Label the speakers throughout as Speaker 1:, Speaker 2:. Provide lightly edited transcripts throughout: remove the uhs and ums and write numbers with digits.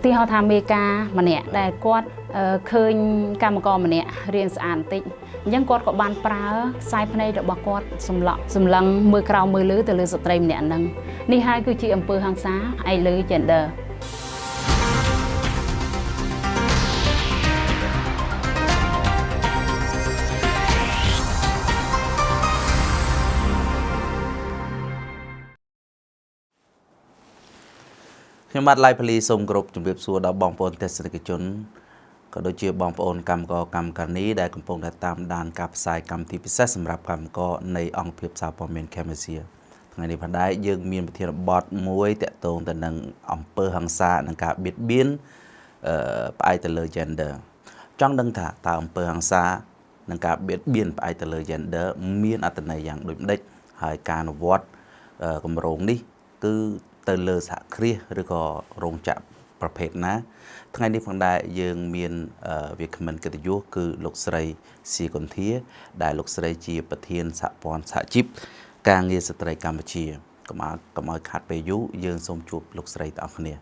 Speaker 1: ទីហោថាមេកាម្នាក់ដែលគាត់ឃើញកម្មករម្នាក់រៀងស្អាតបន្តិចអញ្ចឹងគាត់ក៏បានប្រើខ្សែភ្នែករបស់គាត់សម្លឹងមើលក្រៅមើលលើទៅលើស្ត្រីម្នាក់ហ្នឹងនេះហើយគឺជាអំពើហិង្សាឯលើ gender
Speaker 2: ខ្ញុំបាទ Live Police សូមគោរពជំរាបសួរដល់បងប្អូនទស្សនិកជនក៏ដូចជាបងប្អូនកម្មករកម្មការីដែលកំពុងតែតាមដានការផ្សាយកម្មវិធីពិសេសសម្រាប់កម្មករនៃអង្គភាពសារព័ត៌មាន Cambodia ថ្ងៃនេះផងដែរយើងមានប្រធានបទមួយតាក់ទងទៅនឹងអំពើហិង្សានិងការបៀតបៀនផ្អែកទៅលើ gender ចង់ដឹងថាតើអំពើហិង្សានិងការបៀតបៀនផ្អែកទៅលើ gender មានអត្ថន័យយ៉ាងដូចម្តេចហើយការអនុវត្តគម្រោងនេះគឺទៅលើសហគ្រាសឬក៏រោងចក្រប្រភេទណាថ្ងៃនេះផងដែរយើងមានវាគ្មិនកិត្តិយសគឺលោកស្រីសៀកុនធាដែលលោកស្រីជាប្រធានសហព័ន្ធសហជីពការងារស្ត្រីកម្ពុជាកុំឲ្យខាត់ពេលយូរយើងសូមជួបលោកស្រីទាំងអស់គ្នា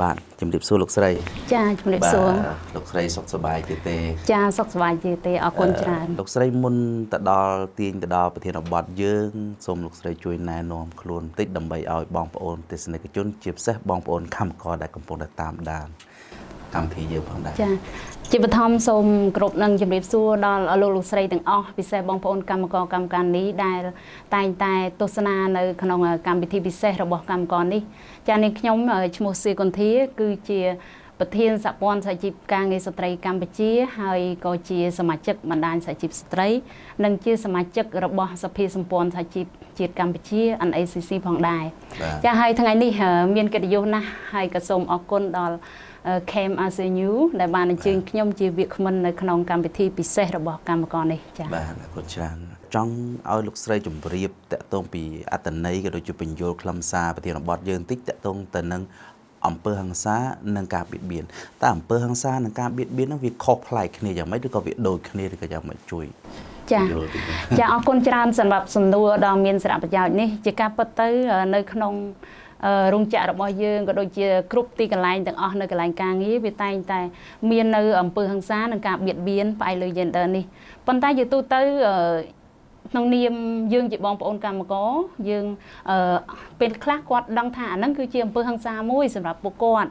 Speaker 2: បាទជំរាបសួរលោកស្រី
Speaker 1: ចាជំរាបសួរ
Speaker 2: លោកស្រីសុខសប្បាយទេ
Speaker 1: ចាសុខសប្បាយទេអរគុណច្រើន
Speaker 2: លោកស្រីមុនទៅដល់ប្រធានបទយើងសូមលោកស្រីជួយណែនាំខ្លួនបន្តិចដើម្បីឲ្យបងប្អូនទស្សនិកជនជាពិសេសបងប្អូនកម្មករដែលកំពុងតែតាមដានកម្មវិធីយើងផងដែរ
Speaker 1: ចាជាបឋមសូមគ្រប់នឹងជំរាបសួរដល់លោកស្រីទាំងអស់ពិសេសបងប្អូនកម្មករកម្មការនេះដែលតែងតែទស្សនានៅក្នុងកម្មវិធីពិសេសរបស់កម្មករនេះចានេះខ្ញុំឈ្មោះសៀកុនធាគឺជាប្រធានសហព័ន្ធសហជីពការងារស្ត្រីកម្ពុជាហើយក៏ជាសមាជិកបណ្ដាញសហជីពស្ត្រីនិងជាសមាជិករបស់សភាសម្ព័ន្ធសហជីពជាតិកម្ពុជា NACC ផងដែរចាហើយថ្ងៃនេះមានកិត្តិយសណាស់ហើយក៏សូមអរគុណដល់Cam Avenue ដែលបានអញ្ជើញខ្ញុំជាវាគ្មិននៅក្នុងកម្មវិធីពិសេសរបស់កម្មករនេះចា៎
Speaker 2: បាទអរគុណច្រើនចង់ឲ្យលោកស្រីជម្រាបតាក់ទងពីអត្តន័យក៏ដូចជាបញ្យលខ្លឹមសារប្រធានបទយើងបន្តិចតាក់ទងទៅនឹងអំពើហិង្សានិងការបៀតបៀនតើអំពើហិង្សានិងការបៀតបៀនហ្នឹងវាខុសប្លែកគ្នាយ៉ាងម៉េចឬក៏វាដូចគ្នាឬក៏យ៉ាងម៉េចជួយ
Speaker 1: ចាអរគុណច្រើនសម្រាប់សំណួរដ៏មានសារៈប្រយោជន៍នេះជាការពិតទៅនៅក្នុងរោងចក្ររបស់យើងក៏ដូចជាគ្រប់ទីកន្លែងទាំងអស់នៅកន្លែងការងារវាតែងតែមាននៅអំពើហិង្សានិងការបៀតបៀនផ្អែកលើ gender នេះប៉ុន្តែជាទូទៅក្នុងនាមយើងជាបងប្អូនកម្មករយើងពេលខ្លះគាត់ដឹងថាអាហ្នឹងគឺជាអំពើហិង្សាមួយសម្រាប់ពួកគាត់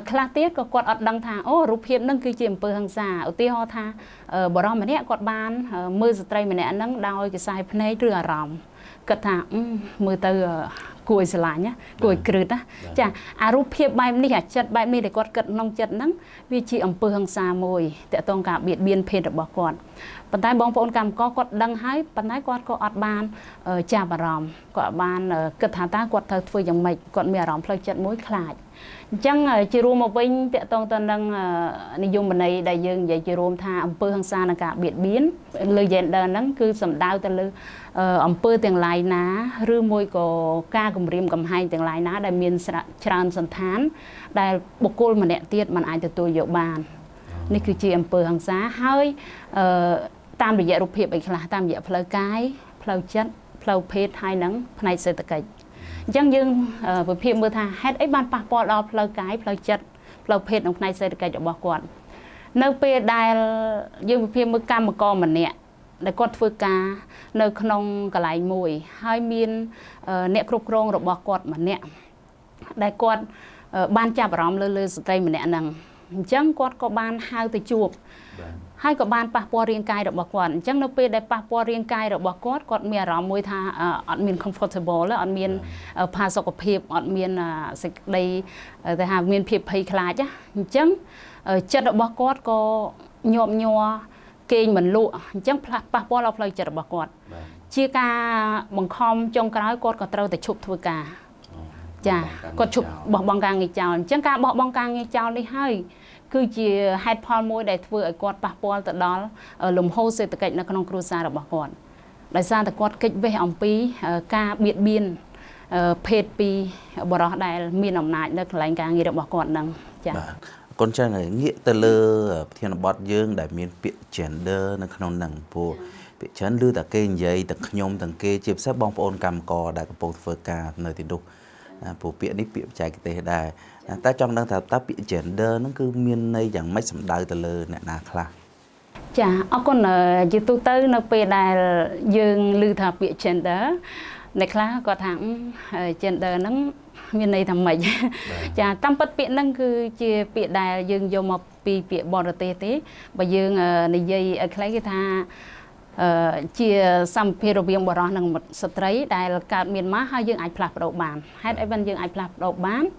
Speaker 1: ខ្លះទៀតក៏គាត់អត់ដឹងថាអូរូបភាពហ្នឹងគឺជាអំពើហិង្សាឧទាហរណ៍ថាបរិសម្នាក់គាត់បានមើលស្ត្រីម្នាក់ហ្នឹងដោយខ្សែភ្នែកឬអារម្មណ៍គាត់ថាមើលទៅគួរឲ្យស្រឡាញ់ណាគួរឲ្យគ្រឹតណាចាអារូបភាពបែបនេះអាចិត្តបែបនេះដែលគាត់គិតក្នុងចិត្តហ្នឹងវាជាអំពើហិង្សាមួយតកតងការបៀតបៀនភេទរបស់គាត់ប៉ុន្តែបងប្អូនកម្មករគាត់ដឹងហើយប៉ុន្តែគាត់ក៏អត់បានចាប់អារម្មណ៍គាត់បានគិតថាតើគាត់ត្រូវធ្វើយ៉ាងម៉េចគាត់មានអារម្មណ៍ផ្លូវចិត្តមួយខ្លាចអញ្ចឹងជារួមមកវិញតកតងទៅនឹងនិយមន័យដែលយើងនិយាយជារួមថាអំពើហិង្សានិងការបៀតបៀនលើ gender ហ្នឹងគឺសំដៅទៅលើអំពើទាំងឡាយណាឬមួយក៏ការគំរាមកំហែងទាំងឡាយណាដែលមានច្រើនសន្តានដែលបុគ្គលម្នាក់ទៀតមិនអាចទទួលយកបាននេះគឺជាអំពើហិង្សាហើយតាមរយៈរូបភាពអីខ្លះតាមរយៈផ្លូវកាយផ្លូវចិត្តផ្លូវភេទហើយនឹងផ្នែកសេដ្ឋកិច្ចអញ្ចឹងយើងវិភាគមើលថាហេតុអីបានប៉ះពាល់ដល់ផ្លូវកាយផ្លូវចិត្តផ្លូវភេទនិងផ្នែកសេដ្ឋកិច្ចរបស់គាត់នៅពេលដែលយើងវិភាគមើលកម្មករម្នាក់ដែលគាត់ធ្វើការនៅក្នុងកន្លែងមួយហើយមានអ្នកគ្រប់គ្រងរបស់គាត់ម្នាក់ដែលគាត់បានចាប់អារម្មណ៍លើស្ត្រីម្នាក់ហ្នឹងអញ្ចឹងគាត់ក៏បានហៅទៅជួបហើយក៏បានប៉ះពាល់រាងកាយរបស់គាត់អញ្ចឹងនៅពេលដែលប៉ះពាល់រាងកាយរបស់គាត់គាត់មានអារម្មណ៍មួយថាអត់មាន comfortable អត់មានផាសុកភាពអត់មានសេចក្តីតែថាមានភាពភ័យខ្លាចអញ្ចឹងចិត្តរបស់គាត់ក៏ញាប់ញ័រគេងមិនលក់អញ្ចឹងប៉ះពាល់ដល់ផ្លូវចិត្តរបស់គាត់ជាការបង្ខំចុងក្រោយគាត់ក៏ត្រូវតែឈប់ធ្វើការចាគាត់ឈប់បោះបង់ការងារចោលអញ្ចឹងការបោះបង់ការងារចោលនេះហើយគឺជាហេតុផលមួយដែលធ្វើឲ្យគាត់ប៉ះពាល់ទៅដល់លំហូរសេដ្ឋកិច្ចនៅក្នុងគ្រួសាររបស់គាត់ដោយសារតែគាត់គេចវេះអំពីការបៀតបៀនភេទពីបរិសុទ្ធដែលមានអំណាចនៅកន្លែងការងាររបស់គាត់ហ្នឹងចា៎
Speaker 2: បាទអរគុណច្រើនហើយងាកទៅលើប្រធានបទយើងដែលមានពាក្យ gender នៅក្នុងហ្នឹងព្រោះពាក្យច្រើនឮតែគេនិយាយទាំងខ្ញុំទាំងគេជាពិសេសបងប្អូនកម្មករដែលកំពុងធ្វើការនៅទីនោះ phổ biến đi bị chạy cái thế đài ta trong đang ta bị gender nó cứ miên này chẳng mấy sầm đai từ lơ nè nà khla
Speaker 1: chả ở con như tôi tới nó về đài dương lưu thập bị gender này khla có thằng gender nó miền này thằng mày chả tâm bất biện năng cứ chia biện đài dương vô một bị bò tê tê và dương này dây ở cái tha chia xăm phê đồ biếng bỏ ra năng một sợi đài là cả miền má hai dương ai plak đầu bàn hai ai bên dương ai plak đầu bán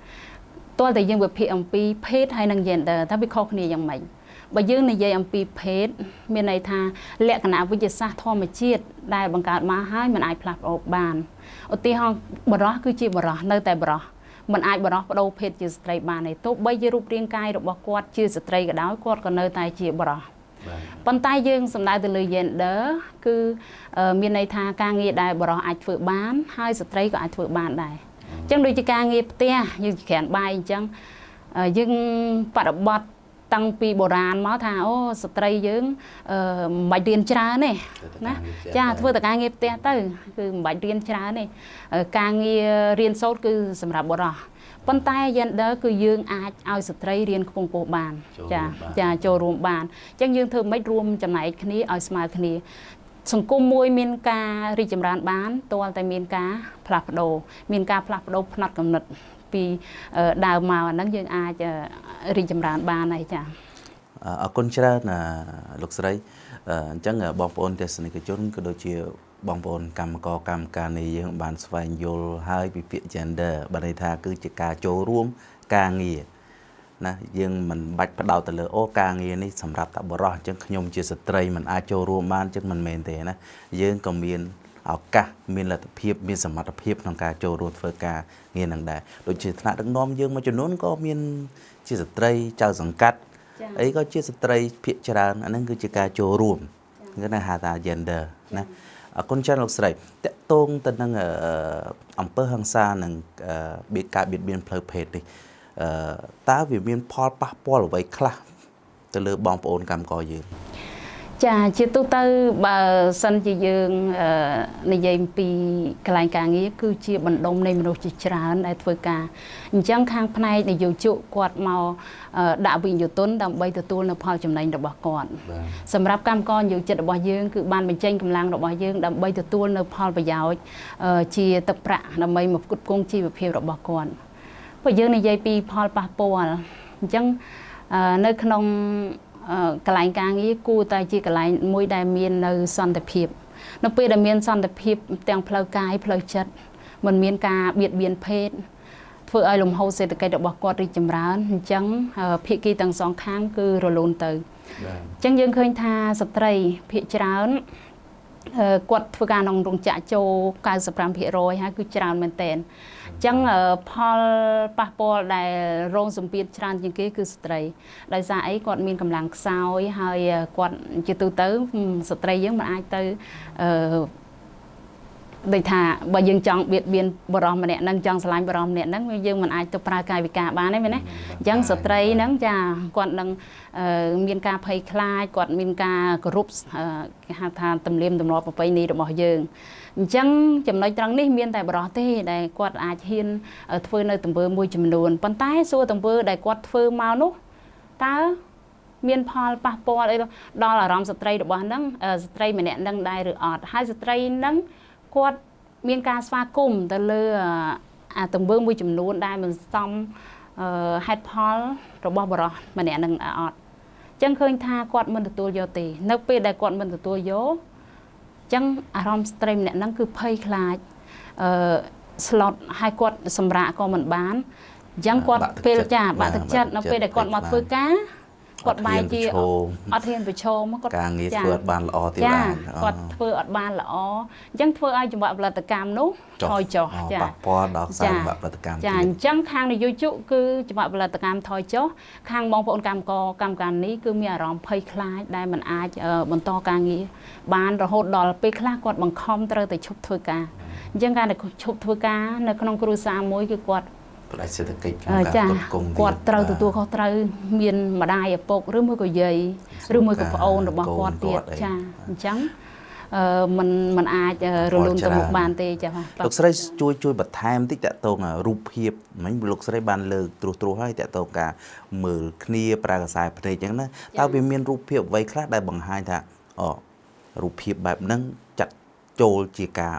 Speaker 1: tôi thì dương về phê âm pi phết hay năng gender ta bị khó khănอย่างmình và dương này dây âm pi phết miền này tha lẽขณะวิทยาศาสตร์ธรรมชาติได้บังการมาให้มันไอพลับออกบานอุติห้องบรอคือจีบรอในแต่บรอมันไอบรอประดูเพชรจีสไตรบานในโต๊ะใบยืรูปเรียงกายดอกบัวกวาดจีสไตรกระดาวกวาดก็ในแต่จีบรอปันใต้ยืงสำนักตะลือเย็นเด้อคือมีในทางการเงียได้บรอไอฝึกบ้านให้สไตรก็ไอฝึกบ้านได้จังโดยการเงียเตี้ยยังแขนใบจังยังปฏิบัติตั้งปีโบราณมาทาโอ้สตรียังใบเรียนชราเนี่ยนะจ้าเพื่อแต่การเงียบเตะตื้อคือใบเรียนชราเนี่ยการเงียเรียนโซดคือสำหรับบุรุษปันใต้ยันเด้อคือยืงอาจเอาสตรีเรียนคงโปบานจ้าโจรวมบานจังยืงเธอไม่รวมจำไหนคนี้เอาสมาคนี้สังคมมวยมีนการิจำรานบ้านตัวแต่มีนการพลับโดมีนการพลับโดพนัดกำหนดปีดาวมานั่งยังอาจะริจำรานบ้านไหนจ้ะ
Speaker 2: คนเชื่อนะลูกสายจังบองปอนเทศนิกชนก็โดยเฉพาะบองปอนกรรมกรรมการในยังบานสวายโยลให้ปีเปียเจนเดอร์บันไดทาคือจะการโจร่วมการเงียนะยังมันบัดประดาวแต่เลยโอ้การเงียนี่สำหรับตับบรอจังขยมเจสตรีมันอาโจร่วมบ้านจังมันเมนเตนะยังก็มีเอากะมีหลักเพียบมีสมรรถเพียบทางการโจรวดเฟอร์กาเงียนังได้โดยเฉพาะนักน้อมยังมาจนนู้นก็มีเจสตรีเจ้าสังกัดไอ้ก็เจสตรีเพียจารอันนั้นคือการโจรวมก็น่าหาตาเจนเดอร์นะคนชั้นลูกสายแต่ตรงแต่นั่งอำเภอฮังซาหนึ่งบีการบิดเบียนเพลเพดดิตาวิมีนพอปะปอลไว้คลาแต่เลือบองปอนกรรมก่อยืน
Speaker 1: จ้าจิตตุเตอร์บาสันจียืงในยัยปีกลายการนี้คือจีบันดมในมนุษย์จิตราในทวีกาจังข้างภายในอยู่จุกวาดเมาดาวิญญาต้นดำใบตัวในพอจำในดอกก่อนสำหรับกรรมกรอยู่จิตดอกยืงคือบานเป็นเจงกำลังดอกยืงดำใบตัวในพอประยาวจีตะประดำใบมากุดกงจีแบบเพียวดอกก่อนพอยืงในยัยปีพอปะปวลจังในขนมกลายการนี้กูตายจีกลายมวยได้เมียนในสันติภาพนับเป็นได้เมียนสันติภาพแต่งเพลากายเพลจัดมันเมียนกาเบียดเบียนเพศเพื่อไอ้ลมเฮาเศรษฐกิจดอกบัวกอดริจำร้านจังพิกีต่างสองข้างคือโรลนเตอร์จังยังเคยทาสตรีพิจารณากดฝึกการนองดวงจะโจการสปรามพิโรยฮะคือจรานเมนเตนจังพอปะปอได้โรงสมเปียจรานยังกี้คือสตรีได้สายกดมีกำลังสาวให้กดจิตตุเตอร์สตรียังมันไอเตอร์ได้ท่าบ่ยังจังเบียดเบียนบรอมเนี่ยนั่งจังสลายบรอมเนี่ยนั่งยังมันไอตัวปรากายวิกาบ้านได้ไหมเนี่ยยังสตรีนั่งจะกดนั่งมีการภัยคลายกดมีการกรุบหาทานตำเลียมตำรวจไปนี่ดอกยังจังจำนวนจังนี่มีแต่บรอเต้ได้กดอาเฮียนทวีในตำเบอร์มวยจำนวนปันใต้ส่วนตำเบอร์ได้กดทวีมานุตาเมียนพอลปะปออะไรดอลลาร์รอมสตรีดอกบ้านนั่งสตรีมันเนี่ยนั่งได้หรืออดให้สตรีนั่งกวดมีการสวากุมแต่เลือตรงเบื้องมือจำนวนได้มันซ้ำเฮดพอลระบบบรอมันเนี่ยนั่งอดจังเคยทากวดมันตัวโยตีนักเปได้กวดมันตัวโยจังอารมณ์สตรีมเนี่ยนั่งคือเพย์คลายสล็อตให้กวดสำระก็เหมือนบ้านยังกวดเปลจ่าบะตึกจัดนักเปได้กวดมาฟื้นก้ากดใบจีอัดเทียนไปโชว์มันก็
Speaker 2: การงี้เฟื่อบานละอที่
Speaker 1: บ้านกดเฟื่ออัดบานละอยังเฟื่อไอจังหวะปฏิกรรมนู้ทอยจ่อ
Speaker 2: จ้ะปอดอกสามแบบปฏิกรรม
Speaker 1: จ้ะจังข้างในยุจุคือจังหวะปฏิกรรมทอยจ่อข้างมองผลกรรมกรรมการนี้คือมีอารมณ์เพย์คลายได้มันอาจบนต่อการงี้บานระหดดอลไปคลากดบังคอมเตอร์แต่ชุบทวกายังการในชุบทวกาในขนมครูสามมวยคือกด
Speaker 2: เศรษฐกิจ
Speaker 1: จ้ากวดเตาตัวเขาเตาเมียนมาได้ปกหรือมือก็ใหญ่หรือมือก็โอนหรือบางกวดเตียจ้าจัง มันអាចរលូនទៅមុខបានទេចា៎បាទ
Speaker 2: លោកស្រីជួយបន្ថែមតិចតទៅរូបភាពមិញលោកស្រីបានលើកត្រួសហើយតទៅការមើលគ្នាប្រើខ្សែភ្នែកអញ្ចឹងណាតើវាមានរូបភាពអ្វីខ្លះដែលបង្ហាញថារូបភាពបែបហ្នឹងចាត់ចូលជាការ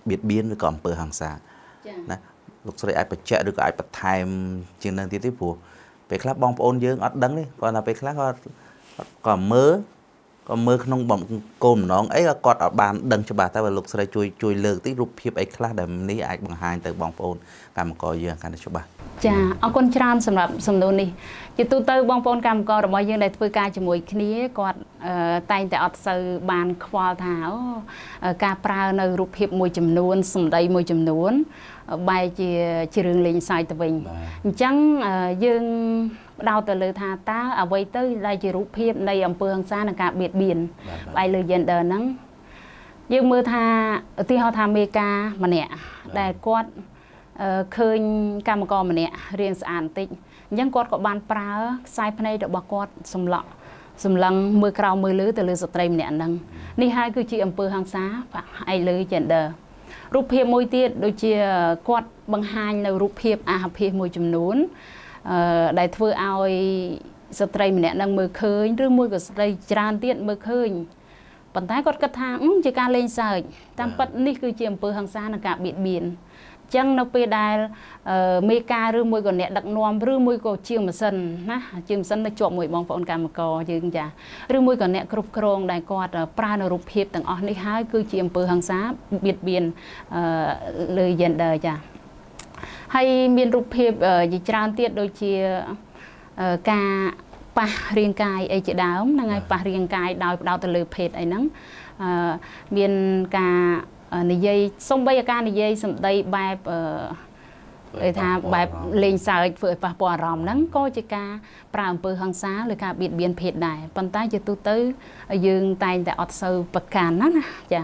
Speaker 2: បៀតបៀនឬក៏អំពើហិង្សាណាលោកស្រីអាចបញ្ជាក់ឬក៏អាចបន្ថែមជាងនឹងទៀតទេព្រោះពេលខ្លះបងប្អូនយើងអត់ដឹងទេគាត់ថាពេលខ្លះគាត់មើលក្នុងគោលបំណងអីក៏គាត់អត់បានដឹងច្បាស់តែបើលោកស្រីជួយលើកតិចរូបភាពអីខ្លះដែលនេះអាចបង្ហាញទៅបងប្អូនកម្មករយើងកាន់តែច្បាស់
Speaker 1: ចាអរគុណច្រើនសម្រាប់សំណួរនេះជាទូទៅបងប្អូនកម្មកររបស់យើងដែលធ្វើការជាមួយគ្នាគាត់តែងតែអត់សូវបានខ្វល់ថាការប្រើនៅរូបភាពមួយចំនួនសម្ដីមួយចំនួនបែរជារឿងលេងសើចទៅវិញអញ្ចឹងយើងផ្ដោតទៅលើថាតើអ្វីទៅដែលជារូបភាពនៃអំពើហិង្សានិងការបៀតបៀនបែរលើ gender ហ្នឹងយើងមើលថាឧទាហរណ៍ថាមេការម្នាក់ដែលគាត់ឃើញកម្មករម្នាក់រៀងស្អាតបន្តិចអញ្ចឹងគាត់ក៏បានប្រើខ្សែភ្នែករបស់គាត់សម្លឹងមើលក្រៅមើលលើទៅលើស្ត្រីម្នាក់ហ្នឹងនេះហើយគឺជាអំពើហិង្សាឯលើ gender រូបភាពមួយទៀតដូចជាគាត់បង្ហាញនៅរូបភាពអាហភាពមួយចំនួនដែលធ្វើឲ្យស្ត្រីម្នាក់នឹងមើលឃើញឬមួយក៏ស្ត្រីច្រើនទៀតមើលឃើញប៉ុន្តែគាត់គិតថាជាការលេងសើចតាមពិតនេះគឺជាអំពើហិង្សានិងការបៀតបៀនអញ្ចឹងនៅពេលដែលមេការឬមួយក៏អ្នកដឹកនាំឬមួយក៏ជាងម៉ាស៊ីនណាជាងម៉ាស៊ីននៅជាប់មួយបងប្អូនកម្មករយើងចាឬមួយក៏អ្នកគ្រប់គ្រងដែលគាត់ប្រើនៅរូបភាពទាំងអស់នេះហើយគឺជាអំពើហិង្សាបៀតបៀនលើ gender ចាហើយមានរូបភាពជាច្រើនទៀតដូចជាការប៉ះរាងកាយអីជាដើមហ្នឹងហើយប៉ះរាងកាយដោយផ្ដោតទៅលើភេទអីហ្នឹងមានការនិយាយសំបីអាការនិយាយសម្ដីបែបគេថាបែបលេងសើចធ្វើឲ្យប៉ះពាល់អារម្មណ៍ហ្នឹងក៏ជាការប្រើអំពើហិង្សាឬការបៀតបៀនភេទដែរប៉ុន្តែជាទូទៅយើងតែងតែអត់សូវប្រកាន់ណាចា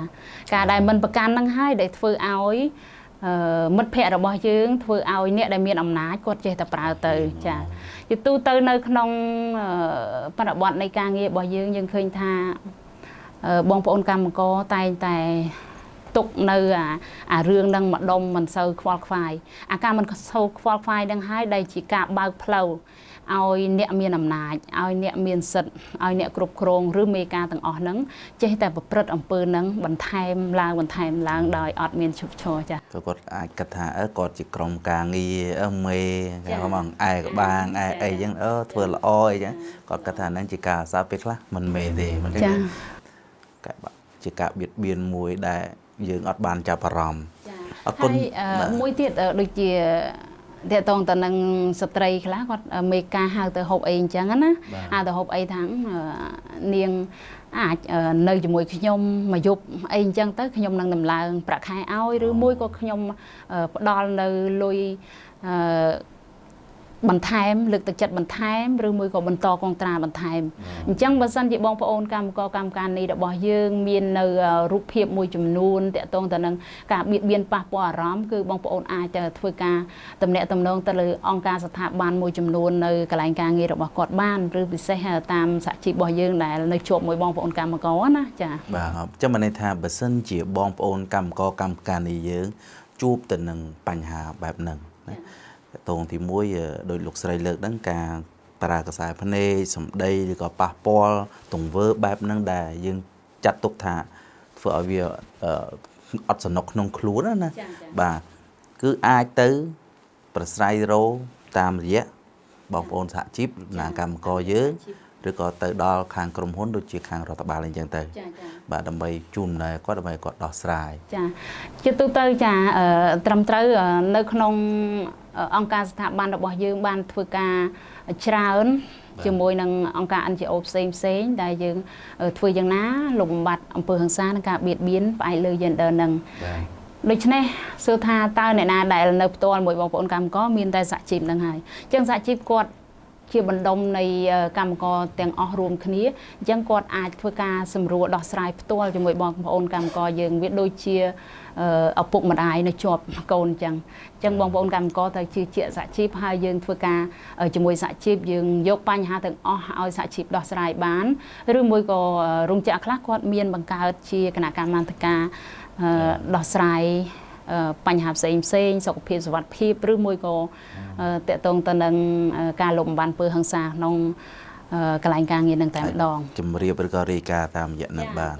Speaker 1: ការដែលមិនប្រកាន់ហ្នឹងហើយដែលធ្វើឲ្យមិត្តភ័ក្តិរបស់យើងធ្វើឲ្យអ្នកដែលមានអំណាចគាត់ចេះតែប្រើទៅចាជាទូទៅនៅក្នុងបរិបទនៃការងាររបស់យើងឃើញថាបងប្អូនកម្មករតែងតែទុកនៅអារឿងហ្នឹងម្ដុំមិនសូវខ្វល់ខ្វាយអាការមិនសូវខ្វល់ខ្វាយហ្នឹងហើយដែលជាការបើកផ្លូវឲ្យអ្នកមានអំណាចឲ្យអ្នកមានសិទ្ធិឲ្យអ្នកគ្រប់គ្រងឬមេការទាំងអស់ហ្នឹងចេះតែប្រព្រឹត្តអំពើហ្នឹងបន្ថែមឡើងដោយអត់មានឈប់ឈរចា៎
Speaker 2: គាត់អាចគិតថាគាត់ជាក្រុមការងារមេគេហៅមកឯក្បាងឯអីចឹងធ្វើល្អអីចឹងគាត់គិតថាហ្នឹងជាការអាសាពេលខ្លះមិនមែនទេមិនទេជាការបៀតបៀនមួយដែលយើងអត់បានចាប់អារម្មណ៍អរគុណ
Speaker 1: មួយទៀតដូចជាតើតងតនឹងស្ត្រីខ្លះគាត់មេការហៅទៅហូបអីអញ្ចឹងណាហៅទៅហូបអីថានាងអាចនៅជាមួយខ្ញុំមួយយប់អីអញ្ចឹងទៅខ្ញុំនឹងដំឡើងប្រាក់ខែឲ្យឬមួយក៏ខ្ញុំផ្ដល់នៅលុយបន្ថែមលើកទឹកចិត្តបន្ថែមឬមួយក៏បន្តកងត្រាបន្ថែមអញ្ចឹងបើសិនជាបងប្អូនកម្មករកម្មការនេះរបស់យើងមាននៅរូបភាពមួយចំនួនតកតងទៅនឹងការបៀតបៀនប៉ះពាល់អារម្មណ៍គឺបងប្អូនអាចធ្វើការទំនាក់ទំនងទៅលើអង្គការស្ថាប័នមួយចំនួននៅកន្លែងការងាររបស់គាត់បានឬពិសេសតាមសហជីពរបស់យើងដែលនៅជាប់មួយបងប្អូនកម្មករណាចា៎
Speaker 2: បាទចាំមិនន័យថាបើសិនជាបងប្អូនកម្មករកម្មការនេះយើងជួបទៅនឹងបញ្ហាបែបហ្នឹងណាតងទី1ដោយលោកស្រីលើកហ្នឹងការប្រើខ្សែភ្នែកសម្ដីឬក៏ប៉ះពាល់ទង្វើបែបហ្នឹងដែលយើងចាត់ទុកថាធ្វើឲ្យវាអត់សំណុកក្នុងខ្លួនណាបាទគឺអាចទៅប្រស្រ័យរោតាមរយៈបងប្អូនសហជីពណាកម្មករយើងឬក៏ទៅដល់ខាងក្រុមហ៊ុនដូចជាខាងរដ្ឋបាលអីចឹងទៅបាទដើម្បីជូនដែរគាត់ដើម្បីគាត់ដោះស្រាយ
Speaker 1: ចាជាទូទៅចាត្រឹមត្រូវនៅក្នុងអង្គការស្ថាប័នរបស់យើងបានធ្វើការច្រើនជាមួយនឹងអង្គការ NGO ផ្សេងដែលយើងធ្វើយ៉ាងណាលុបបំបាត់អំពើហិង្សានិងការបៀតបៀនផ្អែកលើ gender ហ្នឹងដូច្នេះសួរថាតើអ្នកណាដែលនៅផ្ទាល់មួយបងប្អូនកម្មករមានតែសហជីពហ្នឹងហើយអញ្ចឹងសហជីពគាត់ ជាបណ្ដុំនៃកម្មករទាំងអស់រួមគ្នាអញ្ចឹងគាត់អាចធ្វើការសម្រួលដោះស្រាយផ្ទាល់ជាមួយបងប្អូនកម្មករយើងវាដូចជាឪពុកម្ដាយនៅជាប់កូនអញ្ចឹងបងប្អូនកម្មករត្រូវជឿជាក់សហជីពហើយយើងធ្វើការជាមួយសហជីពយើងយកបញ្ហាទាំងអស់ឲ្យសហជីពដោះស្រាយបានឬមួយក៏រោងចក្រខ្លះគាត់មានបង្កើតជាគណៈកម្មាធិការដោះស្រាយបញ្ហាផ្សេងសុខភាពសុវត្ថិភាពឬមួយក៏តកតងទៅនឹងការលុបបំបាន់ពើហិង្សាក្នុងកន្លែងការងារនឹងតែម្ដង
Speaker 2: ជំរាបឬក៏រាយការណ៍តាមរយៈនឹងបាន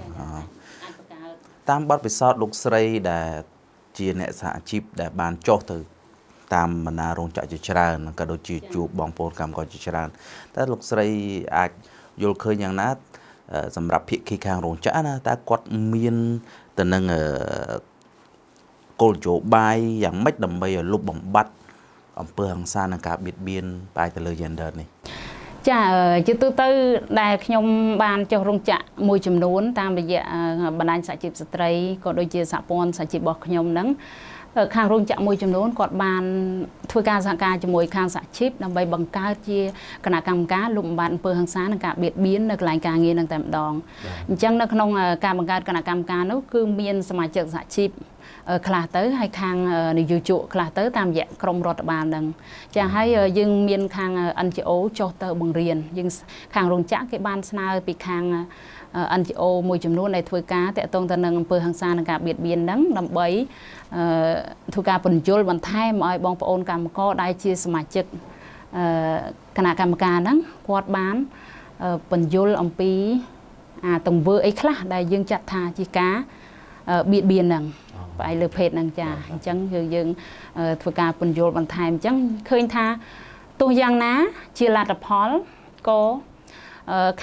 Speaker 2: តាមបទពិសោធន៍លោកស្រីដែលជាអ្នកសហជីពដែលបានចុះទៅតាមបណ្ដារោងចក្រជាច្រើនក៏ដូចជាជួបបងប្អូនកម្មករជាច្រើនតែលោកស្រីអាចយល់ឃើញយ៉ាងណាសម្រាប់ភាគីខាងរោងចក្រណាតើគាត់មានទៅនឹងគោលនយោបាយយ៉ាងម៉េចដើម្បីឲ្យលុបបំបាត់អំពើហិង្សានិងការបៀតបៀនផ្អែកទៅលើ gender នេះ
Speaker 1: ចាជាទូទៅដែលខ្ញុំបានចុះរោងចក្រមួយចំនួនតាមរយៈបណ្ដាញសហជីពស្ត្រីក៏ដូចជាសហព័ន្ធសហជីពរបស់ខ្ញុំហ្នឹងខាងរោងចក្រមួយចំនួនគាត់បានធ្វើការសហការជាមួយខាងសហជីពដើម្បីបង្កើតជាគណៈកម្មការលុបបំបាត់អំពើហិង្សានិងការបៀតបៀននៅកន្លែងការងារនឹងតែម្ដងអញ្ចឹងនៅក្នុងការបង្កើតគណៈកម្មការនោះគឺមានសមាជិកសហជីពខ្លះទៅហើយខាងនយោជកខ្លះទៅតាមរយៈក្រមរដ្ឋបាលនឹងចាហើយយើងមានខាង NGO ចុះទៅបង្រៀនយើងខាងរោងចក្រគេបានស្នើពីខាង NGO មួយចំនួនដែលធ្វើការតាក់ទងទៅនឹងអំពើហិង្សានិងការបៀតបៀនហ្នឹងដើម្បីធ្វើការពន្យល់បន្ថែមឲ្យបងប្អូនកម្មករដែលជាសមាជិកគណៈកម្មការហ្នឹងគាត់បានពន្យល់អំពីទង្វើអីខ្លះដែលយើងចាត់ថាជាការបៀតបៀនហ្នឹងផ្អែកលើភេទហ្នឹងចាអញ្ចឹងគឺយើងធ្វើការពន្យល់បន្ថែមអញ្ចឹងឃើញថាទោះយ៉ាងណាជាលទ្ធផលក៏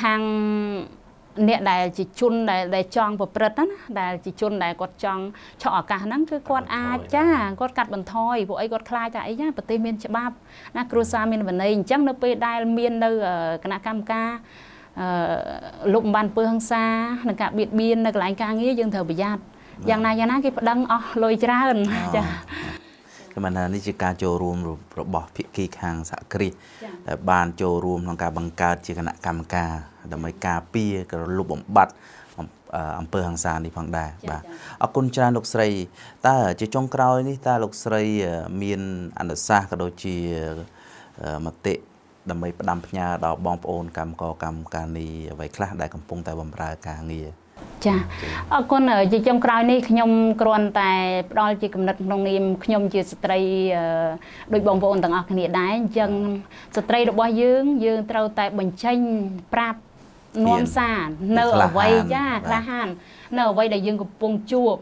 Speaker 1: ខាងអ្នកដែលជាជនដែលចង់ប្រព្រឹត្តណាដែលជាជនដែលគាត់ចង់ឆក់ឱកាសហ្នឹងគឺគាត់អាចចាគាត់កាត់បន្ថយពួកអីគាត់ខ្លាចថាអីណាប្រទេសមានច្បាប់ណាគ្រួសារមានវិន័យអញ្ចឹងនៅពេលដែលមាននៅគណៈកម្មការលុបបំបាន់ពើហិង្សានិងការបៀតបៀននៅកន្លែងការងារយើងត្រូវប្រយ័ត្នយ៉ាងណាគេប្តឹងអស់លុយច្រើនចា
Speaker 2: គឺមិនថានេះជាការចូលរួមរបស់ភាគីខាងសហគ្រាសដែលបានចូលរួមក្នុងការបង្កើតជាគណៈកម្មការដើម្បីការពារក៏លុបបំបាត់អំពើហិង្សានេះផងដែរបាទអរគុណច្រើនលោកស្រីតើជាចុងក្រោយនេះតើលោកស្រីមានអនុសាសន៍ក៏ដូចជាមតិដើម្បីផ្ដាំផ្ញើដល់បងប្អូនកម្មករកម្មការនីអ្វីខ្លះដែលកំពុងតែបម្រើការងារ
Speaker 1: ចាអរគុណជាចុងក្រោយនេះខ្ញុំគ្រាន់តែផ្ដល់ជាគំនិតក្នុងនាមខ្ញុំជាស្ត្រីដោយបងប្អូនទាំងអស់គ្នាដែរអញ្ចឹងស្ត្រីរបស់យើងត្រូវតែបញ្ចេញប្រាប់នាំសារនៅអ្វីចាក្លាហាននៅអ្វីដែលយើងកំពុងជួប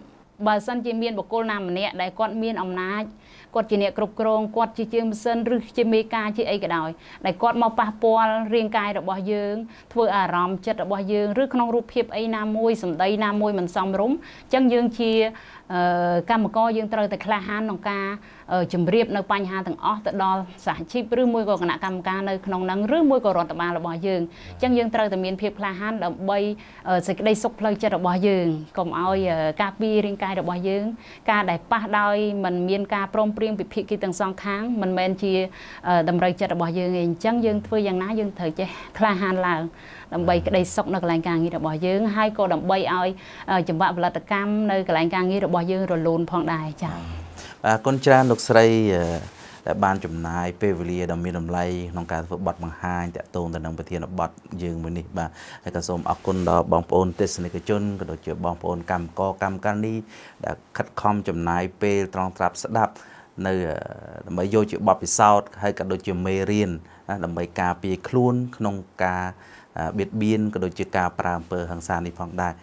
Speaker 1: បើសិនជាមានបុគ្គលណាម្នាក់ដែលគាត់មានអំណាចគាត់ជាអ្នកគ្រប់គ្រងគាត់ជាជាងម៉ាស៊ីនឬជាមេការជាអីក៏ដោយដែលគាត់មកប៉ះពាល់រាងកាយរបស់យើងធ្វើអារម្មណ៍ចិត្តរបស់យើងឬក្នុងរូបភាពអីណាមួយសម្ដីណាមួយមិនសមរម្យអញ្ចឹងយើងជាកម្មករយើងត្រូវតែក្លាហានក្នុងការជម្រាបនៅបញ្ហាទាំងអស់ទៅដល់សហជីពឬមួយក៏គណៈកម្មការនៅក្នុងហ្នឹងឬមួយក៏រដ្ឋបាលរបស់យើងអញ្ចឹងយើងត្រូវតែមានភាពក្លាហានដើម្បីសេចក្តីសុខផ្លូវចិត្តរបស់យើងកុំឲ្យការពាររាងកាយរបស់យើងការដែលប៉ះដោយមិនមានការព្រមព្រៀងពីភាគីទាំងសងខាងមិនមែនជាតម្រូវចិត្តរបស់យើងទេអញ្ចឹងយើងធ្វើយ៉ាងណាយើងត្រូវចេះក្លាហានឡើងដើម្បីក្តីសុខនៅកន្លែងការងាររបស់យើងហើយក៏ដើម្បីឲ្យចង្វាក់ផលិតកម្មនៅកន្លែងការងាររបស់យើងរលូនផងដែរចា៎
Speaker 2: អរគុណច្រើនលោកស្រីដែលបានចំណាយពេលវេលាដ៏មានតម្លៃក្នុងការធ្វើបទបង្ហាញតាក់ទងទៅនឹងប្រធានបទយើងមួយនេះបាទហើយក៏សូមអរគុណដល់បងប្អូនទស្សនិកជនក៏ដូចជាបងប្អូនកម្មករកម្មការនីដែលខិតខំចំណាយពេលត្រង់ត្រាប់ស្ដាប់នៅដើម្បីយកជាបទពិសោធន៍ហើយក៏ដូចជាមេរៀនដើម្បីការពារខ្លួនក្នុងការបៀតបៀនក៏ដូចជាការប្រើអំពើហិង្សានេះផងដែរ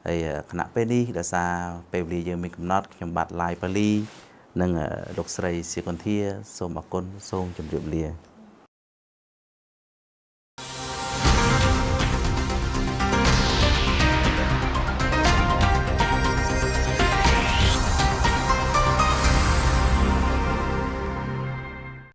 Speaker 2: ហើយគណៈពេលនេះដោយសារពេលវេលាយើងមានកំណត់ខ្ញុំបាទឡាយប៉ាលីនិងលោកស្រីសៀកុនធាសូមអរគុណសូមជម្រាបលា